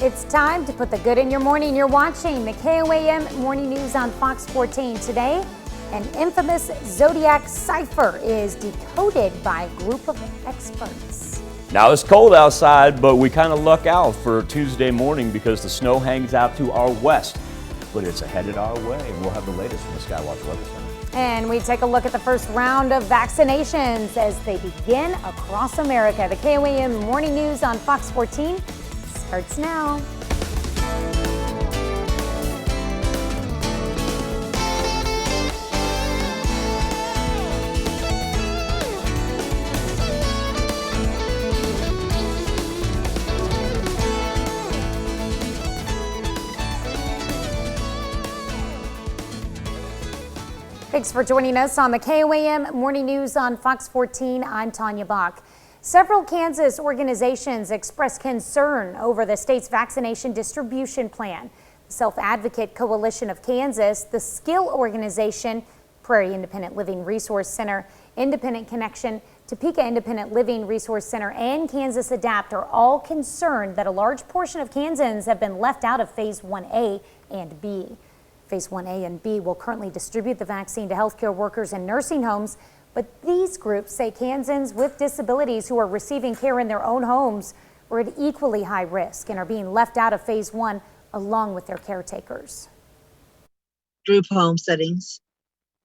It's time to put the good in your morning. You're watching the KOAM Morning News on Fox 14. Today, an infamous Zodiac cipher is decoded by a group of experts. Now it's cold outside, but we kind of luck out for Tuesday morning because the snow hangs out to our west, but it's headed our way, and we'll have the latest from the Skywatch Weather Center. And we take a look at the first round of vaccinations as they begin across America. The KOAM Morning News on Fox 14 starts now. Thanks for joining us on the KOAM Morning News on Fox 14. I'm Tanya Bach. Several Kansas organizations expressed concern over the state's vaccination distribution plan. The Self-Advocate Coalition of Kansas, the Skill Organization, Prairie Independent Living Resource Center, Independent Connection, Topeka Independent Living Resource Center, and Kansas Adapt are all concerned that a large portion of Kansans have been left out of Phase 1A and B. Phase 1A and B will currently distribute the vaccine to healthcare workers and nursing homes, but these groups say Kansans with disabilities who are receiving care in their own homes are at equally high risk and are being left out of Phase 1 along with their caretakers. Group home settings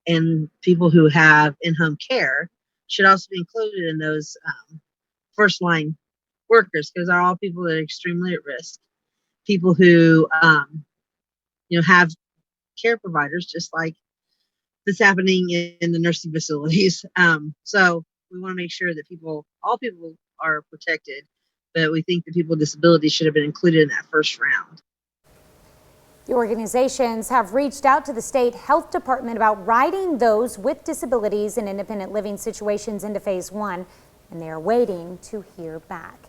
and people who have in-home care should also be included in those first-line workers, because they're all people that are extremely at risk. People who have care providers, just like this happening in the nursing facilities. So we want to make sure that all people are protected, but we think that people with disabilities should have been included in that first round. The organizations have reached out to the state health department about writing those with disabilities in independent living situations into Phase 1, and they are waiting to hear back.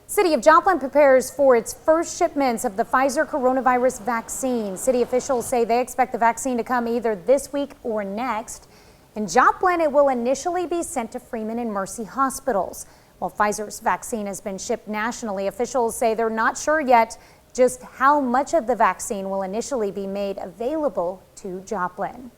City of Joplin prepares for its first shipments of the Pfizer coronavirus vaccine. City officials say they expect the vaccine to come either this week or next. In Joplin, it will initially be sent to Freeman and Mercy hospitals. While Pfizer's vaccine has been shipped nationally, officials say they're not sure yet just how much of the vaccine will initially be made available to Joplin.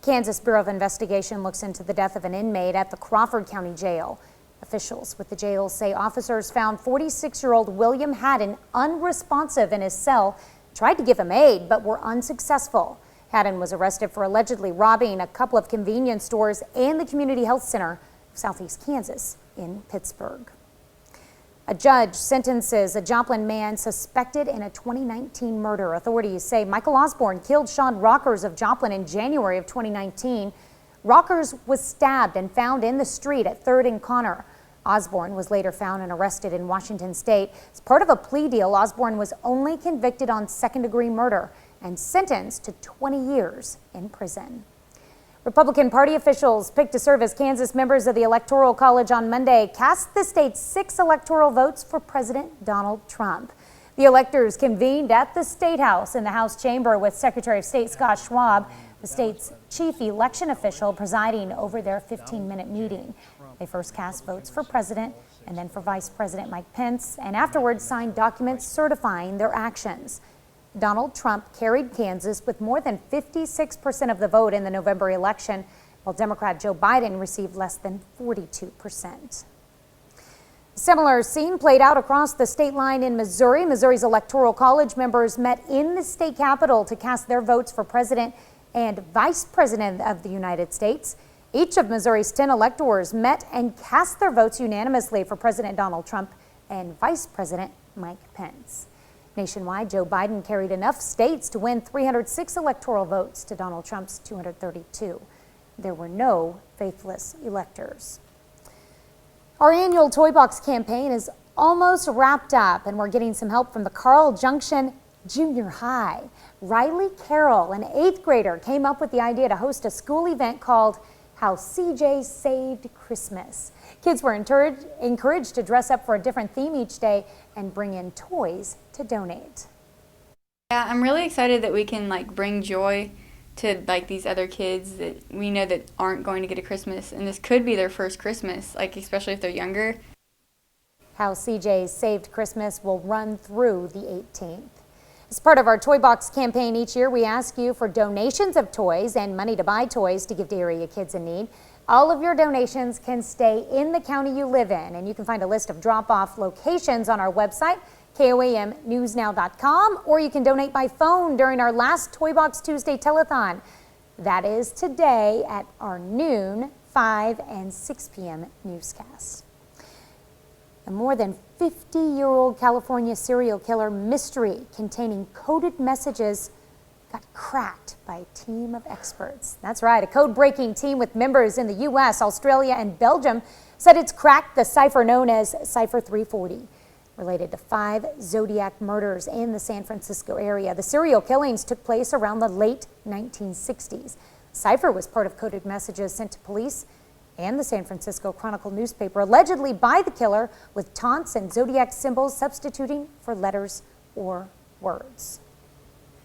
Kansas Bureau of Investigation looks into the death of an inmate at the Crawford County Jail. Officials with the jail say officers found 46-year-old William Haddon unresponsive in his cell, tried to give him aid, but were unsuccessful. Haddon was arrested for allegedly robbing a couple of convenience stores and the Community Health Center of Southeast Kansas in Pittsburgh. A judge sentences a Joplin man suspected in a 2019 murder. Authorities say Michael Osborne killed Sean Rockers of Joplin in January of 2019. Rockers was stabbed and found in the street at 3rd and Connor. Osborne was later found and arrested in Washington State. As part of a plea deal, Osborne was only convicted on second-degree murder and sentenced to 20 years in prison. Republican Party officials picked to serve as Kansas members of the Electoral College on Monday cast the state's 6 electoral votes for President Donald Trump. The electors convened at the State House in the House chamber with Secretary of State Scott Schwab, the state's chief election official, presiding over their 15-minute meeting. They first cast votes for president and then for Vice President Mike Pence, and afterwards signed documents certifying their actions. Donald Trump carried Kansas with more than 56% of the vote in the November election, while Democrat Joe Biden received less than 42%. A similar scene played out across the state line in Missouri. Missouri's Electoral College members met in the state capitol to cast their votes for president and Vice President of the United States. Each of Missouri's 10 electors met and cast their votes unanimously for President Donald Trump and Vice President Mike Pence. Nationwide, Joe Biden carried enough states to win 306 electoral votes to Donald Trump's 232. There were no faithless electors. Our annual Toy Box campaign is almost wrapped up, and we're getting some help from the Carl Junction Junior High. Riley Carroll, an 8th grader, came up with the idea to host a school event called How CJ Saved Christmas. Kids were encouraged to dress up for a different theme each day and bring in toys to donate. Yeah, I'm really excited that we can bring joy to these other kids that we know that aren't going to get a Christmas, and this could be their first Christmas, especially if they're younger. How CJ's Saved Christmas will run through the 18th. As part of our Toy Box campaign each year, we ask you for donations of toys and money to buy toys to give to area kids in need. All of your donations can stay in the county you live in, and you can find a list of drop-off locations on our website, KOAMnewsnow.com, or you can donate by phone during our last Toy Box Tuesday telethon. That is today at our noon, 5 and 6 p.m. newscasts. A more than 50-year-old California serial killer mystery containing coded messages got cracked by a team of experts. That's right, a code-breaking team with members in the U.S., Australia, and Belgium said it's cracked the cipher known as Cipher 340, related to 5 Zodiac murders in the San Francisco area. The serial killings took place around the late 1960s. Cipher was part of coded messages sent to police and the San Francisco Chronicle newspaper, allegedly by the killer, with taunts and Zodiac symbols substituting for letters or words.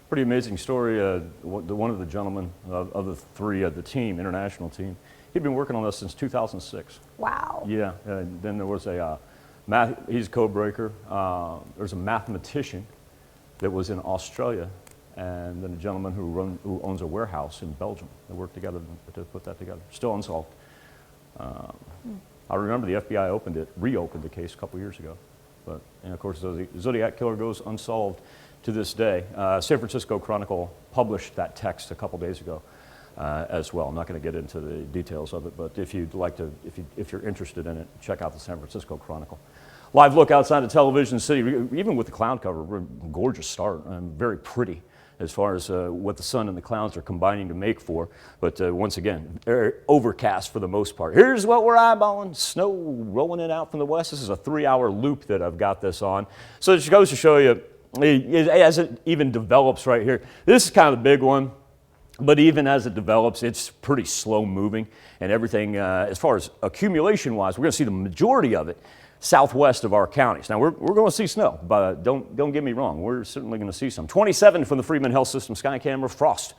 Pretty amazing story. One of the gentlemen of the 3 of the team, international team, he'd been working on this since 2006. Wow. Yeah, then there was he's a code breaker. There's a mathematician that was in Australia, and then a gentleman who owns a warehouse in Belgium. They worked together to put that together. Still unsolved. I remember the FBI reopened the case a couple years ago, but of course the Zodiac killer goes unsolved to this day. San Francisco Chronicle published that text a couple days ago as well. I'm not going to get into the details of it, but if you'd like to, if you're interested in it, check out the San Francisco Chronicle. Live look outside of Television City, even with the cloud cover, gorgeous start, very pretty as far as what the sun and the clouds are combining to make for. But once again, very overcast for the most part. Here's what we're eyeballing. Snow rolling in out from the west. This is a 3-hour loop that I've got this on. So it goes to show you, as it even develops right here, this is kind of the big one. But even as it develops, it's pretty slow moving. And everything, as far as accumulation-wise, we're going to see the majority of it southwest of our counties. Now, we're going to see snow, but don't get me wrong. We're certainly going to see some. 27 from the Freeman Health System sky camera, frost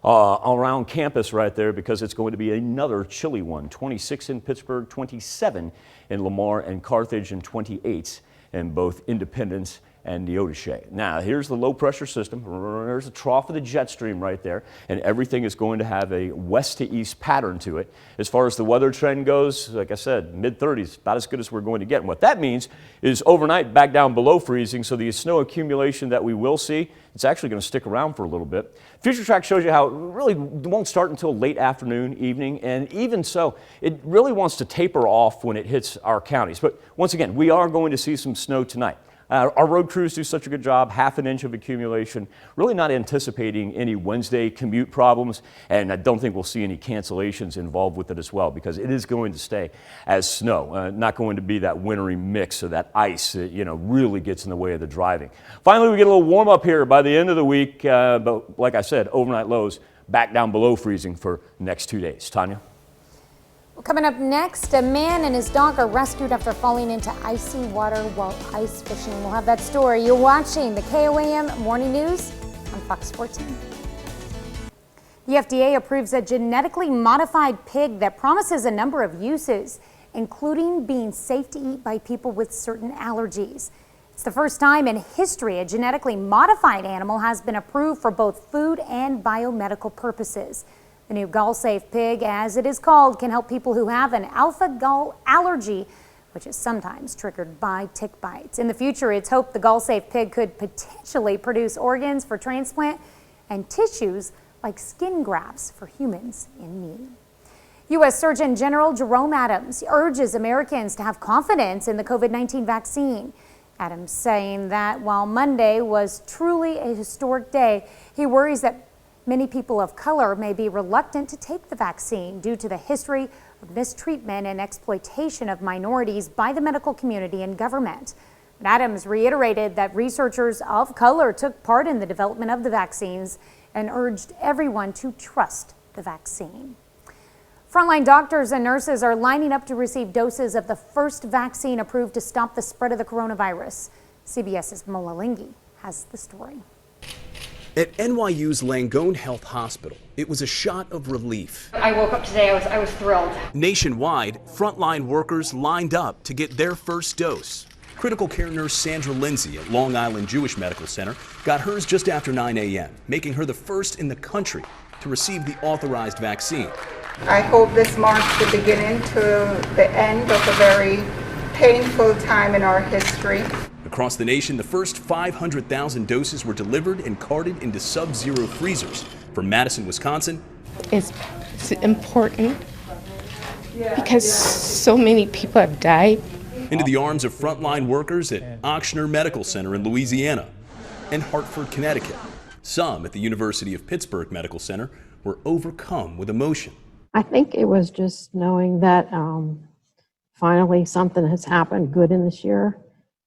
around campus right there because it's going to be another chilly one. 26 in Pittsburgh, 27 in Lamar and Carthage, and 28 in both Independence and Neodesha. Now, here's the low pressure system. There's the trough of the jet stream right there, and everything is going to have a west to east pattern to it. As far as the weather trend goes, like I said, mid-30s, about as good as we're going to get. And what that means is overnight back down below freezing, so the snow accumulation that we will see, it's actually going to stick around for a little bit. Future Track shows you how it really won't start until late afternoon, evening, and even so, it really wants to taper off when it hits our counties. But once again, we are going to see some snow tonight. Our road crews do such a good job, half an inch of accumulation, really not anticipating any Wednesday commute problems, and I don't think we'll see any cancellations involved with it as well, because it is going to stay as snow, not going to be that wintry mix of that ice that really gets in the way of the driving. Finally, we get a little warm up here by the end of the week, but like I said, overnight lows back down below freezing for the next 2 days. Tanya? Coming up next, a man and his dog are rescued after falling into icy water while ice fishing. We'll have that story. You're watching the KOAM Morning News on Fox 14. The FDA approves a genetically modified pig that promises a number of uses, including being safe to eat by people with certain allergies. It's the first time in history a genetically modified animal has been approved for both food and biomedical purposes. The new gall-safe pig, as it is called, can help people who have an alpha-gall allergy, which is sometimes triggered by tick bites. In the future, it's hoped the gall-safe pig could potentially produce organs for transplant and tissues like skin grafts for humans in need. U.S. Surgeon General Jerome Adams urges Americans to have confidence in the COVID-19 vaccine. Adams saying that while Monday was truly a historic day, he worries that many people of color may be reluctant to take the vaccine due to the history of mistreatment and exploitation of minorities by the medical community and government. But Adams reiterated that researchers of color took part in the development of the vaccines and urged everyone to trust the vaccine. Frontline doctors and nurses are lining up to receive doses of the first vaccine approved to stop the spread of the coronavirus. CBS's Mola Linghi has the story. At NYU's Langone Health Hospital, it was a shot of relief. I woke up today, I was thrilled. Nationwide, frontline workers lined up to get their first dose. Critical care nurse Sandra Lindsay at Long Island Jewish Medical Center got hers just after 9 a.m., making her the first in the country to receive the authorized vaccine. I hope this marks the beginning to the end of a very painful time in our history. Across the nation, the first 500,000 doses were delivered and carted into sub-zero freezers. From Madison, Wisconsin, it's important because so many people have died. Into the arms of frontline workers at Ochsner Medical Center in Louisiana and Hartford, Connecticut. Some at the University of Pittsburgh Medical Center were overcome with emotion. I think it was just knowing that finally something has happened good in this year,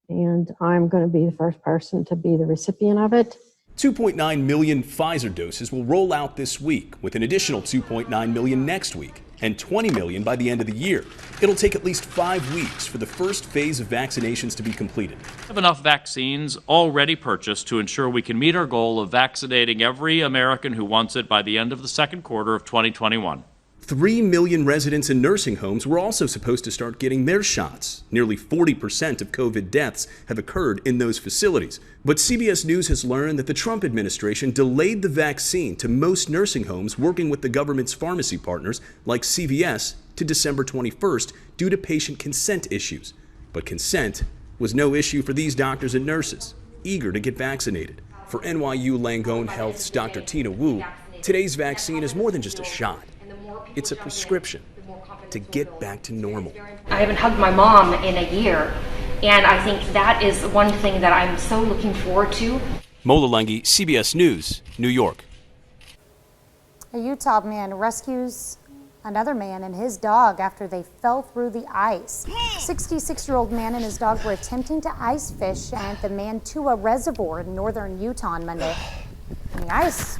and I'm going to be the first person to be the recipient of it. 2.9 million Pfizer doses will roll out this week, with an additional 2.9 million next week, and 20 million by the end of the year. It'll take at least 5 weeks for the first phase of vaccinations to be completed. We have enough vaccines already purchased to ensure we can meet our goal of vaccinating every American who wants it by the end of the second quarter of 2021. 3 million residents in nursing homes were also supposed to start getting their shots. Nearly 40% of COVID deaths have occurred in those facilities. But CBS News has learned that the Trump administration delayed the vaccine to most nursing homes working with the government's pharmacy partners like CVS to December 21st due to patient consent issues. But consent was no issue for these doctors and nurses, eager to get vaccinated. For NYU Langone Health's Dr. Tina Wu, today's vaccine is more than just a shot. It's a prescription to get back to normal. I haven't hugged my mom in a year, and I think that is one thing that I'm so looking forward to. Mola Lengi, CBS News, New York. A Utah man rescues another man and his dog after they fell through the ice. 66-year-old man and his dog were attempting to ice fish at the Mantua Reservoir in northern Utah on Monday. And the ice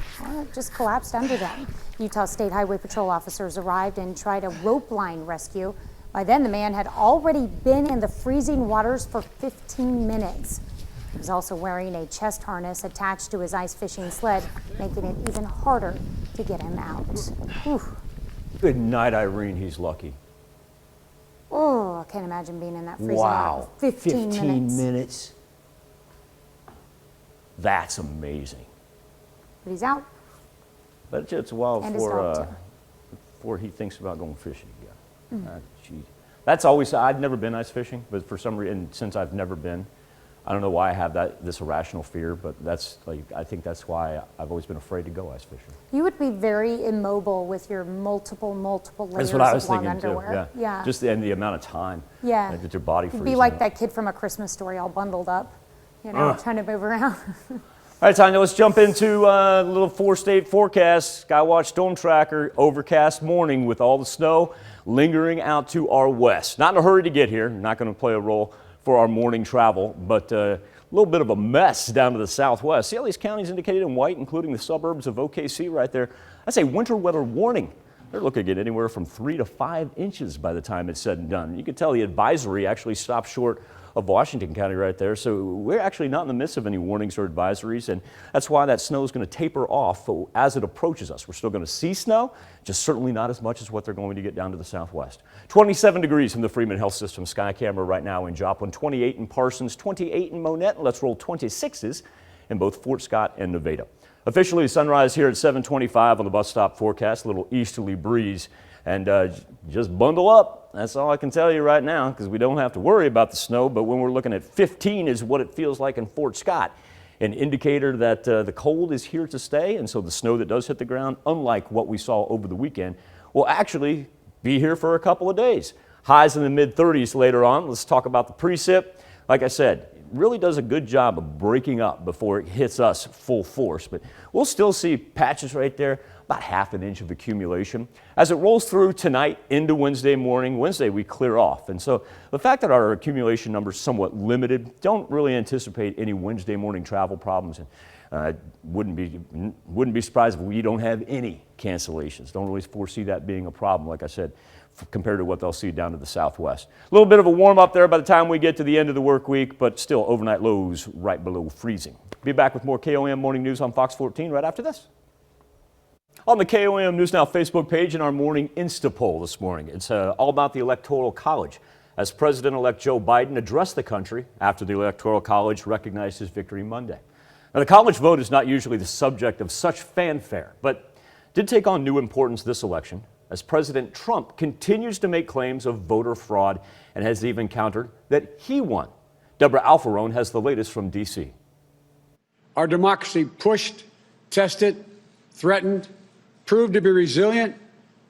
just collapsed under them. Utah State Highway Patrol officers arrived and tried a rope line rescue. By then, the man had already been in the freezing waters for 15 minutes. He was also wearing a chest harness attached to his ice fishing sled, making it even harder to get him out. Whew. Good night, Irene. He's lucky. Oh, I can't imagine being in that freezing Wow. water. 15 minutes. That's amazing. But he's out. But it's a while And his dog, too. before he thinks about going fishing again. Geez. That's always, I've never been ice fishing, but for some reason, since I've never been, I don't know why I have this irrational fear, but that's like, I think that's why I've always been afraid to go ice fishing. You would be very immobile with your multiple layers That's what I was of long thinking underwear. too, yeah. Just the amount of time. Yeah. That your body freezes. You'd be like that kid from A Christmas Story, all bundled up, trying to move around. All right, Tanya, let's jump into a little 4-state forecast. Skywatch storm tracker, overcast morning with all the snow lingering out to our west. Not in a hurry to get here, not going to play a role for our morning travel, but a little bit of a mess down to the southwest. See all these counties indicated in white, including the suburbs of OKC right there? That's a winter weather warning. They're looking at anywhere from 3 to 5 inches by the time it's said and done. You can tell the advisory actually stopped short of Washington County right there. So we're actually not in the midst of any warnings or advisories, and that's why that snow is going to taper off as it approaches us. We're still going to see snow, just certainly not as much as what they're going to get down to the southwest. 27 degrees from the Freeman Health System sky camera right now in Joplin, 28 in Parsons, 28 in Monette, and let's roll 26s in both Fort Scott and Nevada. Officially sunrise here at 7:25 on the bus stop forecast, a little easterly breeze. And just bundle up. That's all I can tell you right now, because we don't have to worry about the snow. But when we're looking at 15 is what it feels like in Fort Scott, an indicator that the cold is here to stay. And so the snow that does hit the ground, unlike what we saw over the weekend, will actually be here for a couple of days. Highs in the mid-30s later on. Let's talk about the precip. Like I said, it really does a good job of breaking up before it hits us full force. But we'll still see patches right there, about ½ an inch of accumulation. As it rolls through tonight into Wednesday morning, Wednesday we clear off. And so the fact that our accumulation numbers somewhat limited, don't really anticipate any Wednesday morning travel problems. And wouldn't be surprised if we don't have any cancellations. Don't really foresee that being a problem, like I said, compared to what they'll see down to the southwest. A little bit of a warm up there by the time we get to the end of the work week, but still overnight lows right below freezing. Be back with more KOAM Morning News on Fox 14 right after this. On the KOAM News Now Facebook page in our morning Insta poll this morning, it's all about the Electoral College. as President-elect Joe Biden addressed the country after the Electoral College recognized his victory Monday. Now, the college vote is not usually the subject of such fanfare, but did take on new importance this election as President Trump continues to make claims of voter fraud and has even countered that he won. Deborah Alfarone has the latest from D.C. Our democracy pushed, tested, threatened, proved to be resilient,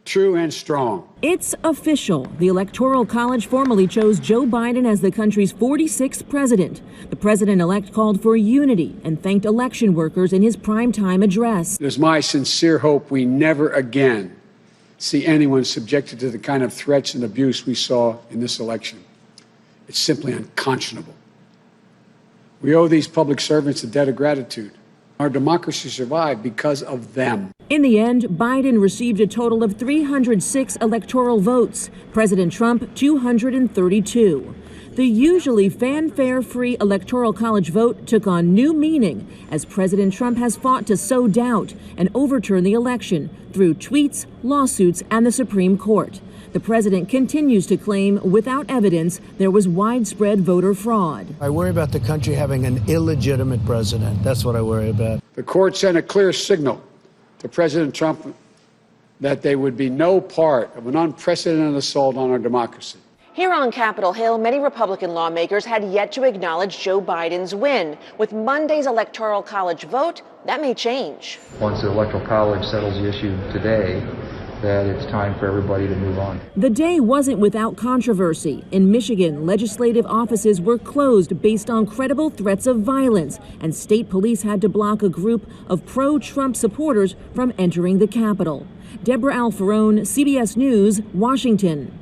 true and strong. It's official. The Electoral College formally chose Joe Biden as the country's 46th president. The president-elect called for unity and thanked election workers in his primetime address. It is my sincere hope we never again see anyone subjected to the kind of threats and abuse we saw in this election. It's simply unconscionable. We owe these public servants a debt of gratitude. Our democracy survived because of them. In the end, Biden received a total of 306 electoral votes. President Trump, 232. The usually fanfare-free Electoral College vote took on new meaning as President Trump has fought to sow doubt and overturn the election through tweets, lawsuits, and the Supreme Court. The president continues to claim, without evidence, there was widespread voter fraud. I worry about the country having an illegitimate president. That's what I worry about. The court sent a clear signal to President Trump that there would be no part of an unprecedented assault on our democracy. Here on Capitol Hill, many Republican lawmakers had yet to acknowledge Joe Biden's win. With Monday's Electoral College vote, that may change. Once the Electoral College settles the issue today, that it's time for everybody to move on. The day wasn't without controversy. In Michigan, legislative offices were closed based on credible threats of violence, and state police had to block a group of pro-Trump supporters from entering the Capitol. Deborah Alfarone, CBS News, Washington.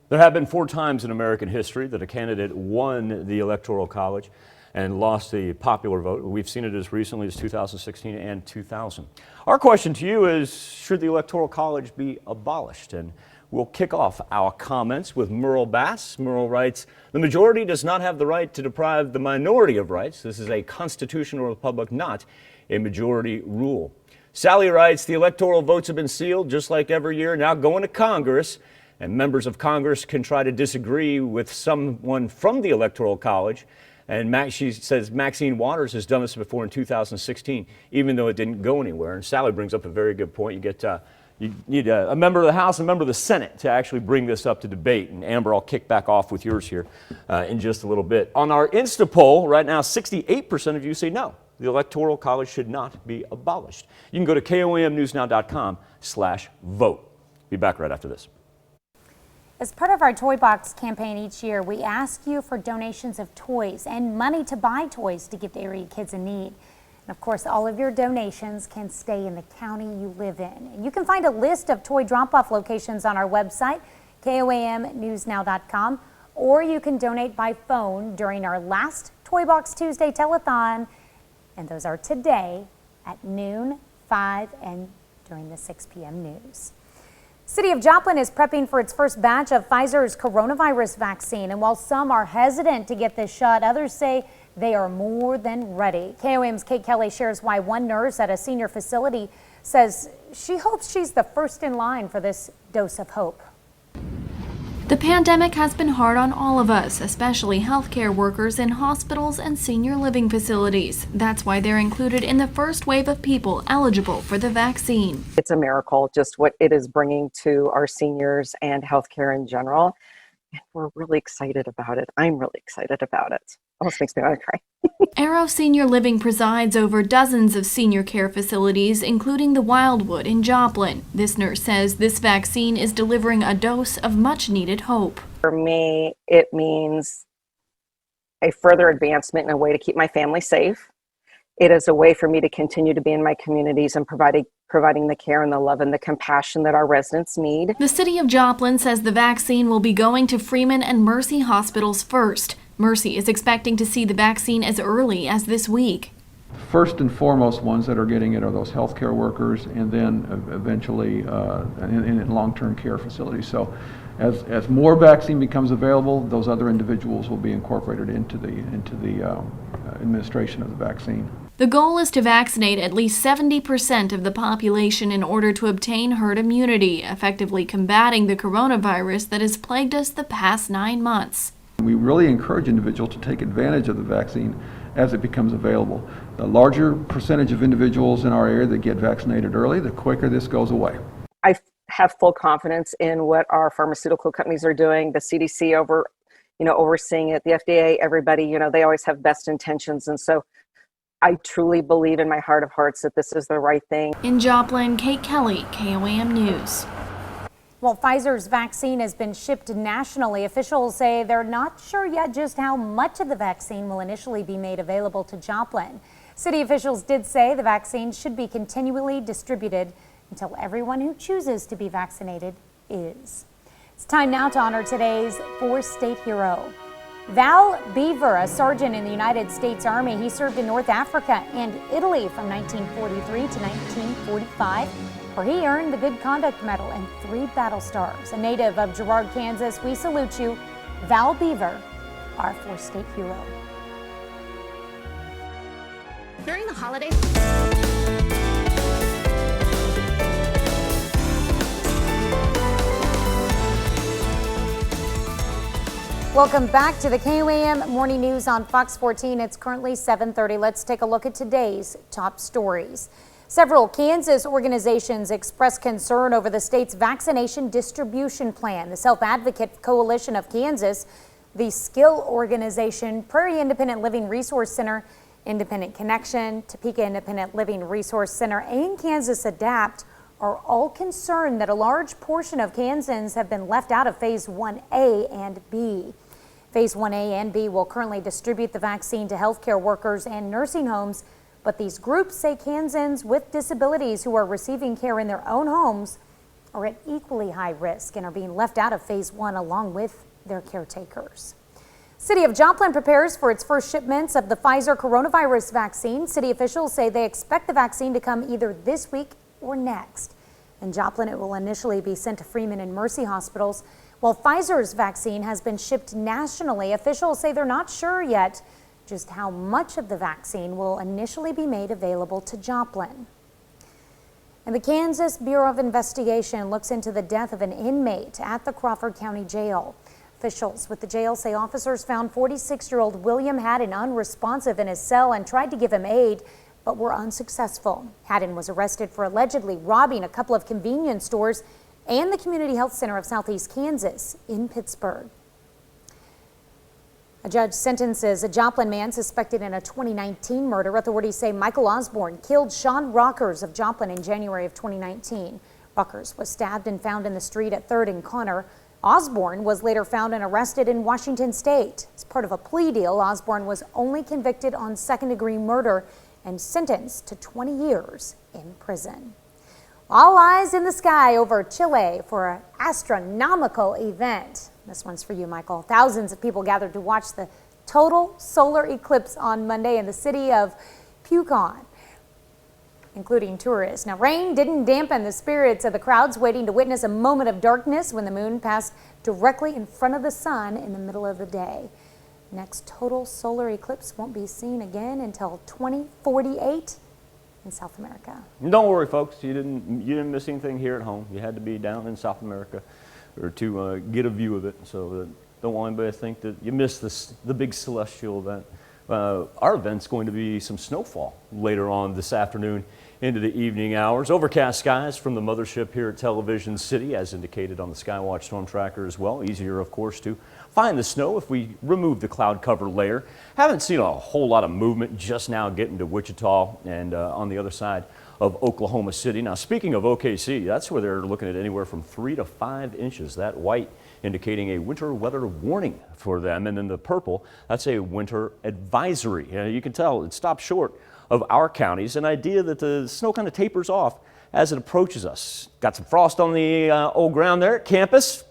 There have been 4 times in American history that a candidate won the Electoral College and lost the popular vote. We've seen it as recently as 2016 and 2000. Our question to you is, should the Electoral College be abolished? And we'll kick off our comments with Merle Bass. Merle writes, the majority does not have the right to deprive the minority of rights. This is a constitutional republic, not a majority rule. Sally writes, the electoral votes have been sealed just like every year, now going to Congress. And members of Congress can try to disagree with someone from the Electoral College. And she says Maxine Waters has done this before in 2016, even though it didn't go anywhere. And Sally brings up a very good point. You need a member of the House and a member of the Senate to actually bring this up to debate. And Amber, I'll kick back off with yours here in just a little bit. On our Insta poll right now, 68% of you say no, the Electoral College should not be abolished. You can go to KOAMnewsnow.com/vote. Be back right after this. As part of our Toy Box campaign each year, we ask you for donations of toys and money to buy toys to give to area kids in need. And of course, all of your donations can stay in the county you live in. And you can find a list of toy drop-off locations on our website, KOAMnewsnow.com, or you can donate by phone during our last Toy Box Tuesday telethon. And those are today at noon, 5, and during the 6 p.m. news. City of Joplin is prepping for its first batch of Pfizer's coronavirus vaccine. And while some are hesitant to get this shot, others say they are more than ready. KOAM's Kate Kelly shares why one nurse at a senior facility says she hopes she's the first in line for this dose of hope. The pandemic has been hard on all of us, especially healthcare workers in hospitals and senior living facilities. That's why they're included in the first wave of people eligible for the vaccine. It's a miracle, just what it is bringing to our seniors and healthcare in general. And we're really excited about it. I'm really excited about it. Almost makes me want to cry. Arrow Senior Living presides over dozens of senior care facilities, including the Wildwood in Joplin. This nurse says this vaccine is delivering a dose of much-needed hope. For me, it means a further advancement in a way to keep my family safe. It is a way for me to continue to be in my communities and providing the care and the love and the compassion that our residents need. The City of Joplin says the vaccine will be going to Freeman and Mercy hospitals first. Mercy is expecting to see the vaccine as early as this week. First and foremost ones that are getting it are those healthcare workers, and then eventually in long-term care facilities. So as more vaccine becomes available, those other individuals will be incorporated into the administration of the vaccine. The goal is to vaccinate at least 70% of the population in order to obtain herd immunity, effectively combating the coronavirus that has plagued us the past 9 months. We really encourage individuals to take advantage of the vaccine as it becomes available. The larger percentage of individuals in our area that get vaccinated early, the quicker this goes away. I have full confidence in what our pharmaceutical companies are doing, the CDC overseeing it, the FDA, everybody, they always have best intentions. And so I truly believe in my heart of hearts that this is the right thing. In Joplin, Kate Kelly, KOAM News. Well, Pfizer's vaccine has been shipped nationally. Officials say they're not sure yet just how much of the vaccine will initially be made available to Joplin. City officials did say the vaccine should be continually distributed until everyone who chooses to be vaccinated is. It's time now to honor today's four-state hero. Val Beaver, a sergeant in the United States Army. He served in North Africa and Italy from 1943 to 1945, where he earned the Good Conduct Medal and 3 battle stars. A native of Girard, Kansas, we salute you, Val Beaver, our four-state hero. During the holidays. Welcome back to the KOAM Morning News on Fox 14. It's currently 7:30. Let's take a look at today's top stories. Several Kansas organizations expressed concern over the state's vaccination distribution plan. The Self-Advocate Coalition of Kansas, the Skill Organization, Prairie Independent Living Resource Center, Independent Connection, Topeka Independent Living Resource Center, and Kansas Adapt are all concerned that a large portion of Kansans have been left out of Phase 1A and B. Phase 1A and B will currently distribute the vaccine to healthcare workers and nursing homes, but these groups say Kansans with disabilities who are receiving care in their own homes are at equally high risk and are being left out of Phase 1 along with their caretakers. City of Joplin prepares for its first shipments of the Pfizer coronavirus vaccine. City officials say they expect the vaccine to come either this week or next. In Joplin, it will initially be sent to Freeman and Mercy hospitals. While Pfizer's vaccine has been shipped nationally, officials say they're not sure yet just how much of the vaccine will initially be made available to Joplin. And the Kansas Bureau of Investigation looks into the death of an inmate at the Crawford County Jail. Officials with the jail say officers found 46-year-old William Haddon unresponsive in his cell and tried to give him aid, but were unsuccessful. Haddon was arrested for allegedly robbing a couple of convenience stores and the Community Health Center of Southeast Kansas in Pittsburgh. A judge sentences a Joplin man suspected in a 2019 murder. Authorities say Michael Osborne killed Sean Rockers of Joplin in January of 2019. Rockers was stabbed and found in the street at 3rd and Connor. Osborne was later found and arrested in Washington State. As part of a plea deal, Osborne was only convicted on second-degree murder and sentenced to 20 years in prison. All eyes in the sky over Chile for an astronomical event. This one's for you, Michael. Thousands of people gathered to watch the total solar eclipse on Monday in the city of Pucón, including tourists. Now, rain didn't dampen the spirits of the crowds waiting to witness a moment of darkness when the moon passed directly in front of the sun in the middle of the day. Next total solar eclipse won't be seen again until 2048 in South America. Don't worry, folks. You didn't miss anything here at home. You had to be down in South America or to get a view of it. So don't want anybody to think that you missed the big celestial event. Our event's going to be some snowfall later on this afternoon into the evening hours. Overcast skies from the mothership here at Television City, as indicated on the Skywatch storm tracker as well. Easier, of course, to find the snow if we remove the cloud cover layer. Haven't seen a whole lot of movement just now getting to Wichita and on the other side of Oklahoma City. Now, speaking of OKC, that's where they're looking at anywhere from 3 to 5 inches. That white indicating a winter weather warning for them. And then the purple, that's a winter advisory. You can tell it stops short of our counties. An idea that the snow kind of tapers off as it approaches us. Got some frost on the old ground there at campus.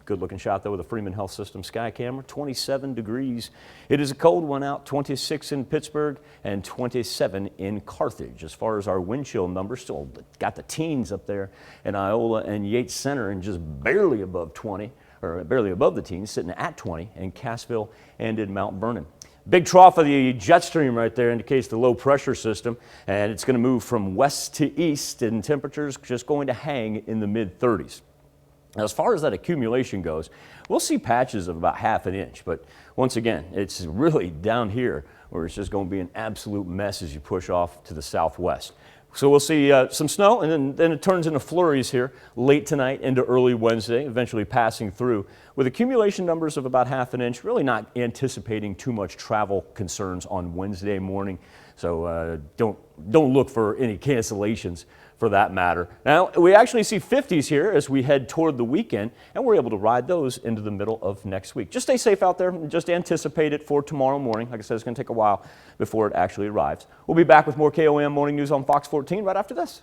Good looking shot though with a Freeman Health System sky camera. 27 degrees. It is a cold one out. 26 in Pittsburgh and 27 in Carthage. As far as our wind chill numbers, still got the teens up there in Iola and Yates Center and just barely above 20, or barely above the teens, sitting at 20 in Cassville and in Mount Vernon. Big trough of the jet stream right there indicates the low pressure system, and it's going to move from west to east, and temperatures just going to hang in the mid-30s. Now, as far as that accumulation goes, we'll see patches of about ½ an inch, but once again, it's really down here where it's just going to be an absolute mess as you push off to the southwest. So we'll see some snow, and then it turns into flurries here late tonight into early Wednesday, eventually passing through with accumulation numbers of about ½ an inch, really not anticipating too much travel concerns on Wednesday morning. So don't look for any cancellations for that matter. Now, we actually see 50s here as we head toward the weekend, and we're able to ride those into the middle of next week. Just stay safe out there and just anticipate it for tomorrow morning. Like I said, it's going to take a while before it actually arrives. We'll be back with more KOAM Morning News on Fox 14 right after this.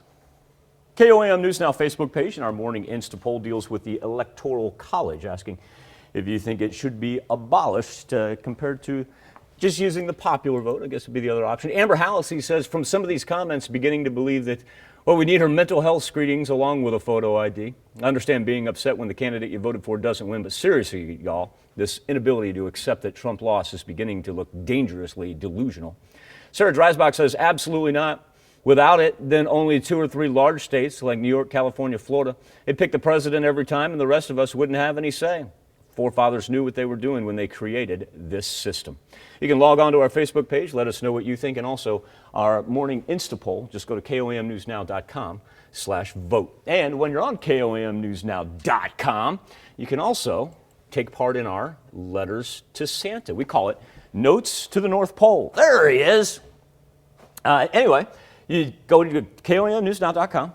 KOAM News Now Facebook page and our morning Insta poll deals with the Electoral College, asking if you think it should be abolished compared to just using the popular vote. I guess would be the other option. Amber Hallisey says, from some of these comments, beginning to believe that, well, we need her mental health screenings along with a photo ID. I understand being upset when the candidate you voted for doesn't win, but seriously, y'all, this inability to accept that Trump lost is beginning to look dangerously delusional. Sarah Dreisbach says, absolutely not. Without it, then only 2 or 3 large states like New York, California, Florida, they'd pick the president every time and the rest of us wouldn't have any say. Forefathers knew what they were doing when they created this system. You can log on to our Facebook page, let us know what you think, and also our morning Insta poll. Just go to KOAMnewsnow.com/vote. And when you're on KOAMnewsnow.com, you can also take part in our Letters to Santa. We call it Notes to the North Pole. There he is. Anyway, you go to KOAMnewsnow.com,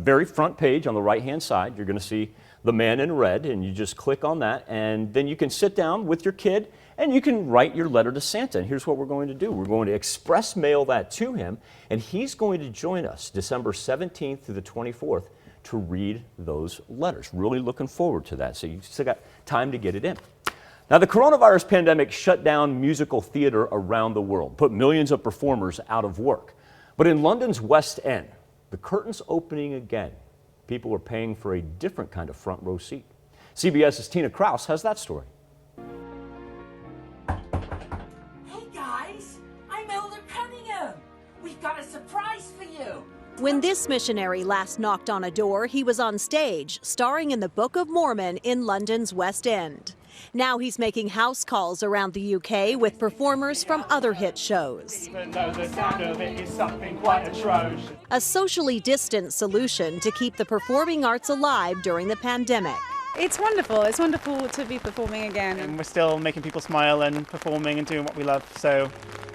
very front page on the right-hand side, you're going to see the man in red, and you just click on that, and then you can sit down with your kid and you can write your letter to Santa. And here's what we're going to do. We're going to express mail that to him, and he's going to join us December 17th through the 24th to read those letters. Really looking forward to that. So you've still got time to get it in. Now, the coronavirus pandemic shut down musical theater around the world, put millions of performers out of work. But in London's West End, the curtain's opening again. People are paying for a different kind of front row seat. CBS's Tina Krause has that story. Hey guys, I'm Elder Cunningham. We've got a surprise for you. When this missionary last knocked on a door, he was on stage, starring in the Book of Mormon in London's West End. Now he's making house calls around the UK with performers from other hit shows. Even though the sound of it is something quite atrocious. A socially distant solution to keep the performing arts alive during the pandemic. It's wonderful. It's wonderful to be performing again. And we're still making people smile and performing and doing what we love, so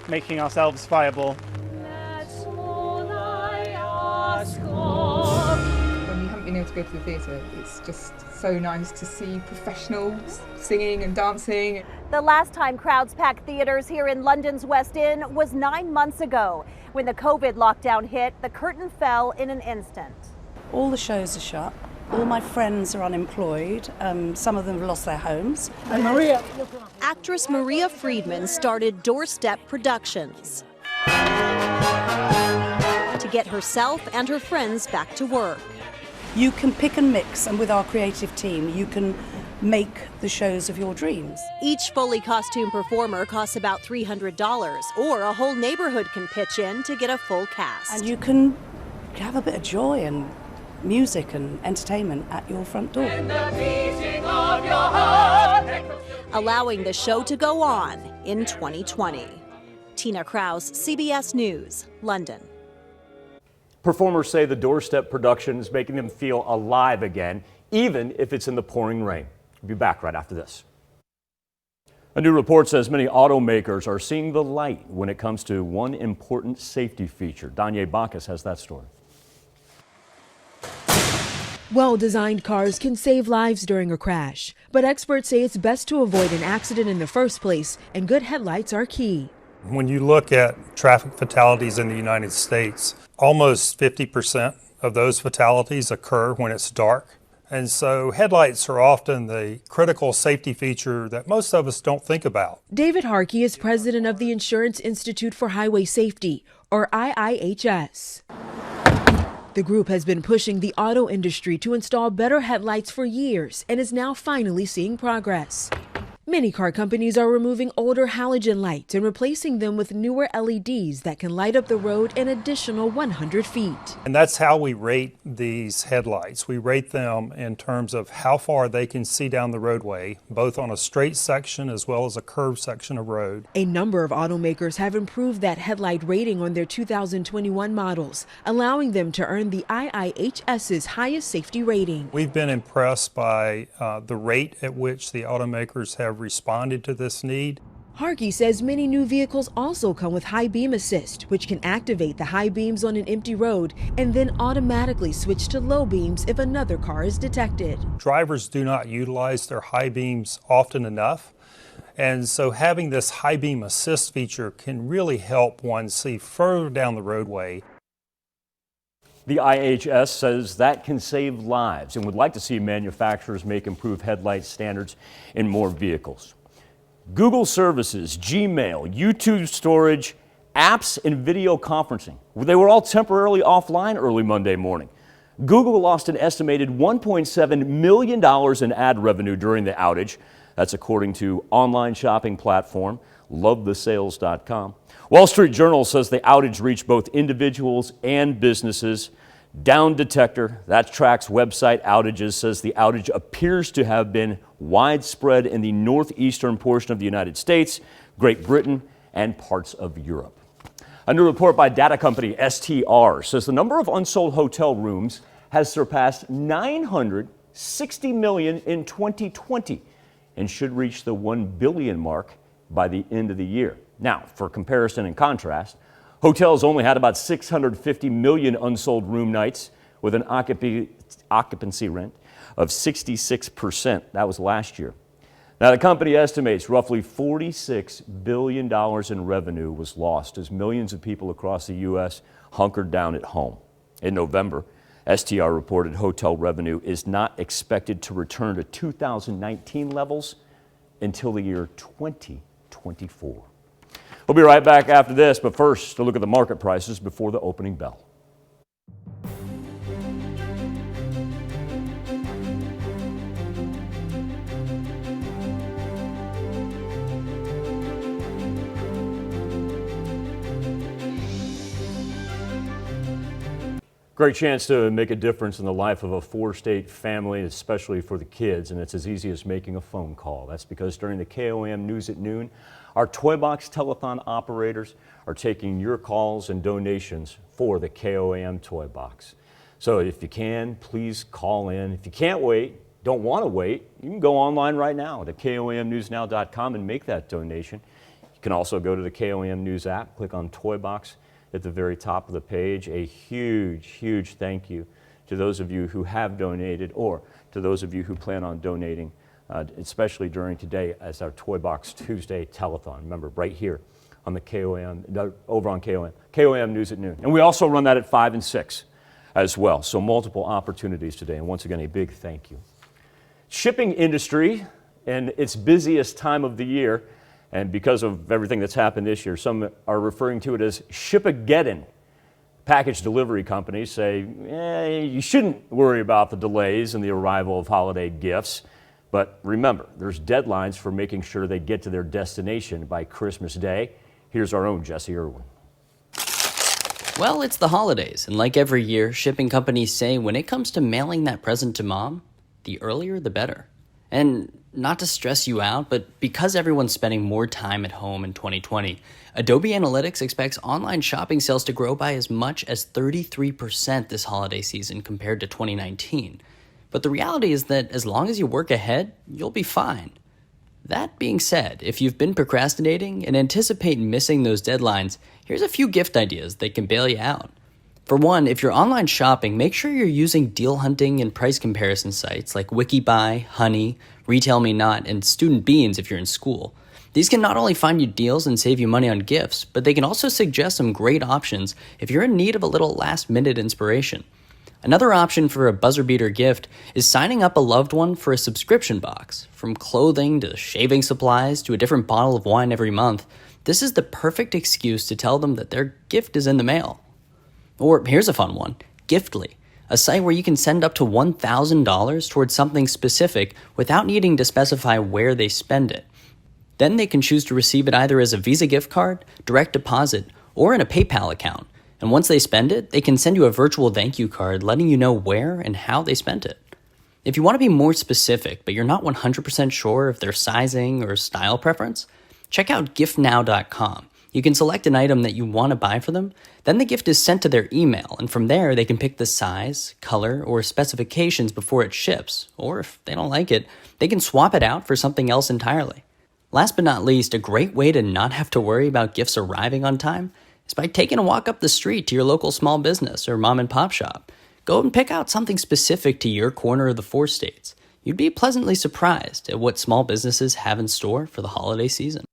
making ourselves viable. That's all I ask of. When you haven't been able to go to the theatre, it's just so nice to see professionals singing and dancing. The last time crowds packed theaters here in London's West End was 9 months ago. When the COVID lockdown hit, the curtain fell in an instant. All the shows are shut. All my friends are unemployed. Some of them have lost their homes. And Maria. Actress Maria Friedman started Doorstep Productions to get herself and her friends back to work. You can pick and mix, and with our creative team, you can make the shows of your dreams. Each fully costumed performer costs about $300, or a whole neighborhood can pitch in to get a full cast. And you can have a bit of joy and music and entertainment at your front door. Allowing the show to go on in 2020. Tina Krause, CBS News, London. Performers say the Doorstep production is making them feel alive again, even if it's in the pouring rain. We'll be back right after this. A new report says many automakers are seeing the light when it comes to one important safety feature. Danye Bacchus has that story. Well-designed cars can save lives during a crash, but experts say it's best to avoid an accident in the first place, and good headlights are key. When you look at traffic fatalities in the United States, almost 50% of those fatalities occur when it's dark. And so headlights are often the critical safety feature that most of us don't think about. David Harkey is president of the Insurance Institute for Highway Safety, or IIHS. The group has been pushing the auto industry to install better headlights for years and is now finally seeing progress. Many car companies are removing older halogen lights and replacing them with newer LEDs that can light up the road an additional 100 feet. And that's how we rate these headlights. We rate them in terms of how far they can see down the roadway, both on a straight section as well as a curved section of road. A number of automakers have improved that headlight rating on their 2021 models, allowing them to earn the IIHS's highest safety rating. We've been impressed by the rate at which the automakers have responded to this need. Harkey says many new vehicles also come with high beam assist, which can activate the high beams on an empty road and then automatically switch to low beams if another car is detected. Drivers do not utilize their high beams often enough, and so having this high beam assist feature can really help one see further down the roadway. The IHS says that can save lives and would like to see manufacturers make improved headlight standards in more vehicles. Google services, Gmail, YouTube storage, apps, and video conferencing. They were all temporarily offline early Monday morning. Google lost an estimated $1.7 million in ad revenue during the outage. That's according to online shopping platform lovethesales.com. Wall Street Journal says the outage reached both individuals and businesses. Down Detector, that tracks website outages, says the outage appears to have been widespread in the northeastern portion of the United States, Great Britain, and parts of Europe. A new report by data company STR says the number of unsold hotel rooms has surpassed 960 million in 2020 and should reach the 1 billion mark by the end of the year. Now, for comparison and contrast, hotels only had about 650 million unsold room nights with an occupancy rent of 66%. That was last year. Now, the company estimates roughly $46 billion in revenue was lost as millions of people across the U.S. hunkered down at home. In November, STR reported hotel revenue is not expected to return to 2019 levels until the year 2024. We'll be right back after this, but first, a look at the market prices before the opening bell. Great chance to make a difference in the life of a four-state family, especially for the kids, and it's as easy as making a phone call. That's because during the KOAM News at Noon, our Toy Box Telethon operators are taking your calls and donations for the KOAM Toy Box. So if you can, please call in. If you can't wait, don't want to wait, you can go online right now to KOAMnewsnow.com and make that donation. You can also go to the KOAM News app, click on Toy Box at the very top of the page. A huge, huge thank you to those of you who have donated or to those of you who plan on donating, especially during today as our Toy Box Tuesday Telethon. Remember, right here on the KOAM, over on KOAM News at Noon. And we also run that at 5 and 6 as well. So multiple opportunities today. And once again, a big thank you. Shipping industry and its busiest time of the year, and because of everything that's happened this year, some are referring to it as Ship-a-Geddon. Package delivery companies say, you shouldn't worry about the delays in the arrival of holiday gifts. But remember, there's deadlines for making sure they get to their destination by Christmas Day. Here's our own Jesse Irwin. Well, it's the holidays, and like every year, shipping companies say when it comes to mailing that present to mom, the earlier the better. And not to stress you out, but because everyone's spending more time at home in 2020, Adobe Analytics expects online shopping sales to grow by as much as 33% this holiday season compared to 2019. But the reality is that as long as you work ahead, you'll be fine. That being said, if you've been procrastinating and anticipate missing those deadlines, here's a few gift ideas that can bail you out. For one, if you're online shopping, make sure you're using deal hunting and price comparison sites like WikiBuy, Honey, Retail Me Not, and Student Beans if you're in school. These can not only find you deals and save you money on gifts, but they can also suggest some great options if you're in need of a little last-minute inspiration. Another option for a buzzer-beater gift is signing up a loved one for a subscription box. From clothing to shaving supplies to a different bottle of wine every month, this is the perfect excuse to tell them that their gift is in the mail. Or here's a fun one, Giftly, a site where you can send up to $1,000 towards something specific without needing to specify where they spend it. Then they can choose to receive it either as a Visa gift card, direct deposit, or in a PayPal account. And once they spend it, they can send you a virtual thank you card letting you know where and how they spent it. If you want to be more specific, but you're not 100% sure of their sizing or style preference, check out giftnow.com. You can select an item that you want to buy for them, then the gift is sent to their email, and from there they can pick the size, color, or specifications before it ships, or if they don't like it, they can swap it out for something else entirely. Last but not least, a great way to not have to worry about gifts arriving on time is by taking a walk up the street to your local small business or mom and pop shop. Go and pick out something specific to your corner of the 4 states. You'd be pleasantly surprised at what small businesses have in store for the holiday season.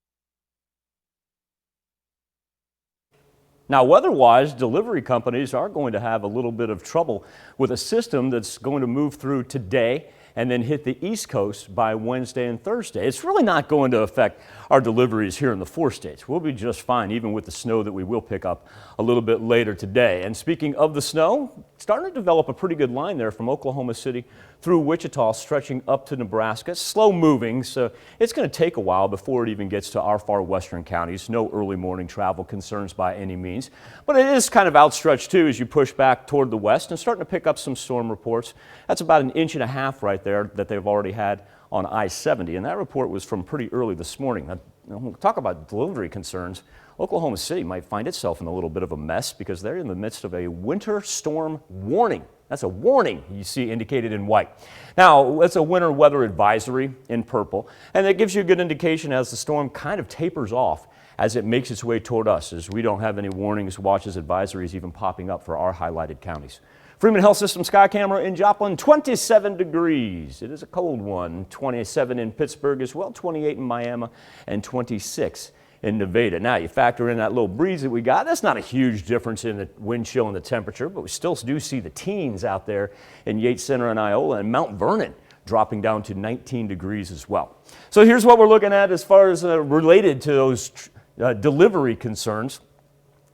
Now, weather-wise, delivery companies are going to have a little bit of trouble with a system that's going to move through today and then hit the East Coast by Wednesday and Thursday. It's really not going to affect our deliveries here in the 4 states. We'll be just fine, even with the snow that we will pick up a little bit later today. And speaking of the snow, starting to develop a pretty good line there from Oklahoma City through Wichita, stretching up to Nebraska. It's slow moving, so it's going to take a while before it even gets to our far western counties. No early morning travel concerns by any means, but it is kind of outstretched too as you push back toward the west and starting to pick up some storm reports. That's about 1.5 inches right there that they've already had on I-70, and that report was from pretty early this morning. Now, we'll talk about delivery concerns. Oklahoma City might find itself in a little bit of a mess because they're in the midst of a winter storm warning. That's a warning you see indicated in white. Now, it's a winter weather advisory in purple, and that gives you a good indication as the storm kind of tapers off as it makes its way toward us, as we don't have any warnings, watches, advisories even popping up for our highlighted counties. Freeman Health System Sky Camera in Joplin, 27 degrees. It is a cold one. 27 in Pittsburgh as well, 28 in Miami, and 26 in Nevada. Now, you factor in that little breeze that we got. That's not a huge difference in the wind chill and the temperature, but we still do see the teens out there in Yates Center and Iola, and Mount Vernon dropping down to 19 degrees as well. So here's what we're looking at as far as related to those delivery concerns.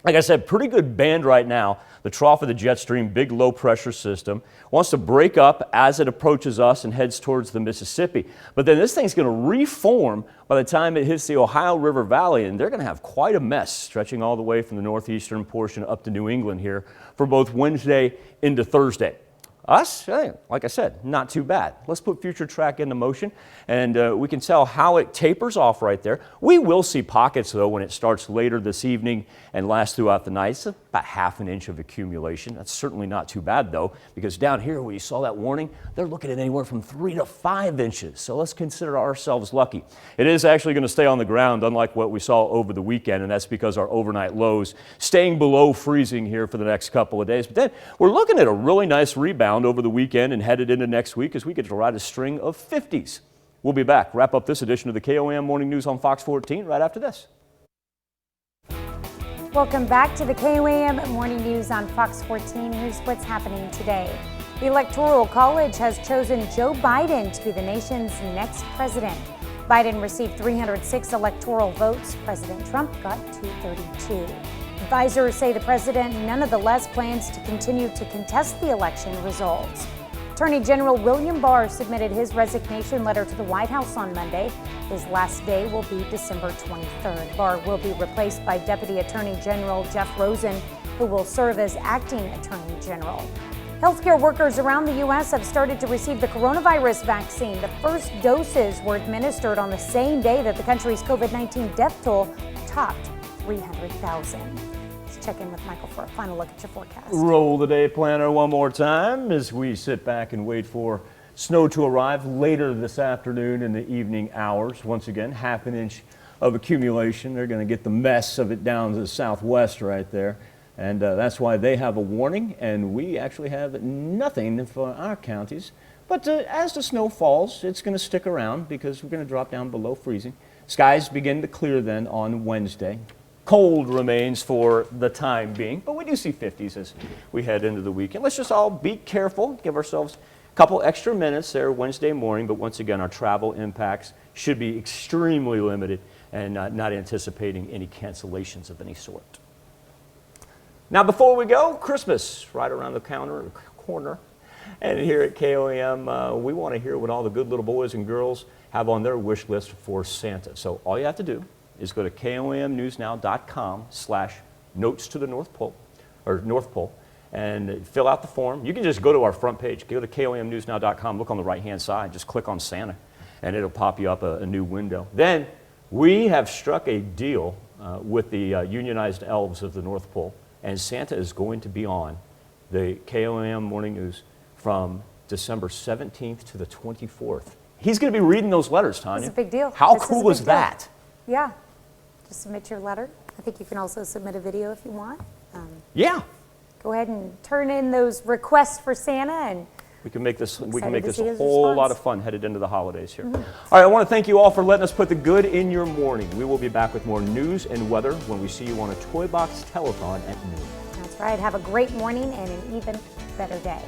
Like I said, pretty good band right now. The trough of the jet stream, big low pressure system, wants to break up as it approaches us and heads towards the Mississippi. But then this thing's going to reform by the time it hits the Ohio River Valley, and they're going to have quite a mess stretching all the way from the northeastern portion up to New England here for both Wednesday into Thursday. Us, like I said, not too bad. Let's put future track into motion, and we can tell how it tapers off right there. We will see pockets, though, when it starts later this evening and lasts throughout the night. It's about 1/2 inch of accumulation. That's certainly not too bad, though, because down here where you saw that warning, they're looking at anywhere from 3 to 5 inches. So let's consider ourselves lucky. It is actually going to stay on the ground, unlike what we saw over the weekend, and that's because our overnight lows staying below freezing here for the next couple of days. But then we're looking at a really nice rebound over the weekend and headed into next week as we get to ride a string of 50s. We'll be back. Wrap up this edition of the KOAM Morning News on Fox 14 right after this. Welcome back to the KOAM Morning News on Fox 14. Here's what's happening today. The Electoral College has chosen Joe Biden to be the nation's next president. Biden received 306 electoral votes. President Trump got 232. Advisors say the president nonetheless plans to continue to contest the election results. Attorney General William Barr submitted his resignation letter to the White House on Monday. His last day will be December 23rd. Barr will be replaced by Deputy Attorney General Jeff Rosen, who will serve as acting Attorney General. Healthcare workers around the U.S. have started to receive the coronavirus vaccine. The first doses were administered on the same day that the country's COVID-19 death toll topped 300,000. Let's check in with Michael for a final look at your forecast. Roll the day planner one more time as we sit back and wait for snow to arrive later this afternoon in the evening hours. Once again, 1/2 inch of accumulation. They're going to get the mess of it down to the southwest right there. And that's why they have a warning, and we actually have nothing for our counties. But as the snow falls, it's going to stick around because we're going to drop down below freezing. Skies begin to clear then on Wednesday. Cold remains for the time being, but we do see 50s as we head into the weekend. Let's just all be careful, give ourselves a couple extra minutes there Wednesday morning, but once again, our travel impacts should be extremely limited and not anticipating any cancellations of any sort. Now, before we go, Christmas right around the corner. And here at KOAM, we want to hear what all the good little boys and girls have on their wish list for Santa. So all you have to do is go to KOAMnewsnow.com/notes to the North Pole, or North Pole, and fill out the form. You can just go to our front page. Go to KOAMnewsnow.com, look on the right-hand side, just click on Santa, and it'll pop you up a new window. Then we have struck a deal with the unionized elves of the North Pole, and Santa is going to be on the KOAM Morning News from December 17th to the 24th. He's going to be reading those letters, Tanya. It's a big deal. How This cool is that? Yeah. Just submit your letter. I think you can also submit a video if you want. Yeah. Go ahead and turn in those requests for Santa, and We can make this Excited to see a his whole response. lot of fun headed into the holidays here. All right, I want to thank you all for letting us put the good in your morning. We will be back with more news and weather when we see you on a Toy Box Telethon at noon. that's right. Have a great morning and an even better day.